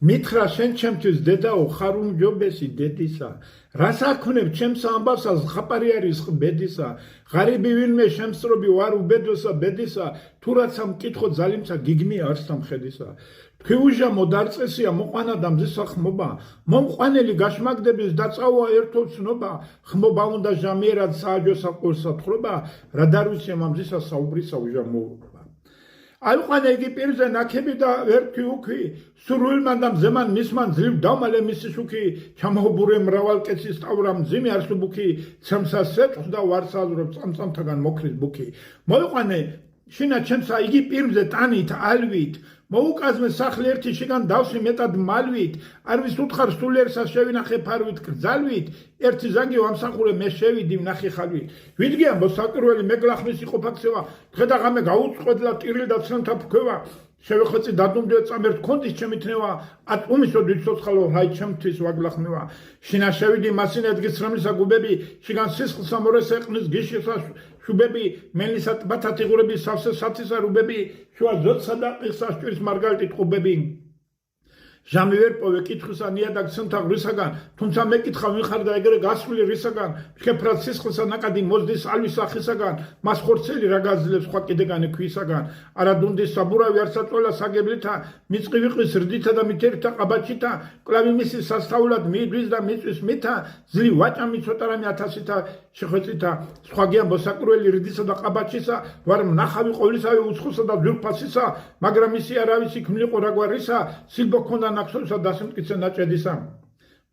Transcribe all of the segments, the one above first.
მითხრა შენ ჩემთვის დედაო ხარ უმჯობესი დედისა რას აქვნებ ჩემს ამბავსას ხაპარი არის ბედისა ღარიბი ვინმე შემსწრობი ვარ უბედოსა ბედისა თუ რაცა მკითხო ძალიმცა გიგმია არ სამხედისა თქვიუჟა მოდარწესია მოყვანა და მზისა ხმობა მომყვანელი გაშმაგდების დაწავა ერთო ცნობა ხმობა უნდა ჟამიერად სააჯოსა ყურსა თხრობა რა დარვიცე მამზისა საუბრისა უჟამოობა აიყვანა იგი პირზე ნაქები და ვერქვი უქვი სრულმან და მზემან მისმან ძლივ დავმალე მისი შუქი ჩამოუბურე მრავალ კეცის სტავრა მძიმე არსუბუქი ცემსა სეტყს და ვარსაზრობ წამწამთაგან მოქრის ბუქი მოიყვანე შინა ჩემსა იგი პირზე ტანით ალვით მოუკაზმე სახლი ერთი შიგან დავსვი მეტად მალვით არვის უთხარ სულერსას შევინახე ფარვით კრძალვით ერთი ზანგი ვამსახურე მე შევიდი ვნახე ხალვით ვიდგე ამბო საკურველი მეგლახმის იყოფაქცევა დღე და ღამე გაუწყვედლა ტირილ და ცნთა ფქვევა შევეხოცი დადუმდე წამერთ კონდის ჩემითნევა ატუმისო დიცოცხალო რაი ჩემთვის ვაგლახმევა შინა შევიდი მასინად გისრამლისა გუბები შიგან სისხლსა მორეს ეყნის გიშისა შუბები მელისა ტბათა ტიღურები სავსე სათისა რუბები შუა ზოთსა და ყისა შტვრის მარგალიტი ტყუბები ჟამი ვერ პოვე კითხვისა ნიადაგ ცნთა ღრისაგან თუმცა მეკითხა ვინ ხარ და ეგრე გასვლი რისაგან შეკფრად სისხლსა ნაკადი მოზდის ალვის სახისაგან მას ხორცელი რა გაძლევს სხვა კიდეგანი ქვისაგან არა დუნდის საბურავი არ საწოლა საგებლითა მიწყი ვიყვის რდითა და მითერთა ყაბაჩითა კლავი მისი სასწაულად მიიდვის და მიწვის მითა ძლივ ვაჭამი ცოტარამი ათასითა შეხვეწითა სხვა გიამბო საკურველი რდისა და ყაბაჩისა ვარ მნახავი ყოვლისავე უცხოსა და ძვირფასისა მაგრამ ისი არავისი ქმნილიყო რაგვარისა სილბო ქონდა ნახსოვსა დასიმტკიცე ნაჭედისა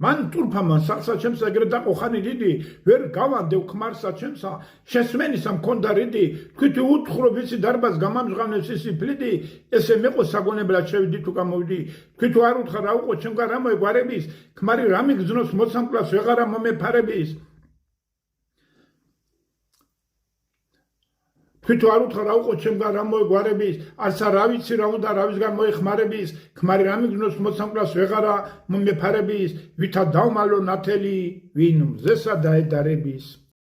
მან ტურფამან სახსა ჩემსა ეგრე დაყოხანი დიდი ვერ გავანდევ ქმარსა ჩემსა შესმენისა მქონდა რიდი თქვითი უთხრობ ისი დარბაზ გამამჟღავნებს ისი ფლიდი ესე მეყო საგონებლად შევიდი თუ გამოვიდი თქვითო არ უთხრა რა უყო ჩემგან რა მოეგვარების ქმარი რა მიგზნოს მოცამკლას ვეღარა მომეფარების თქვითო არ უთხრა რა უყო ჩემგან რა მოეგვარების არცა რა ვიცი რა უნდა რა ვისგან მოეხმარების ქმარი რა მიგზნოს მოცამკლას ვეღარა მომეფარების ვითა დავმალო ნათელი ვინ მზესა დაედარების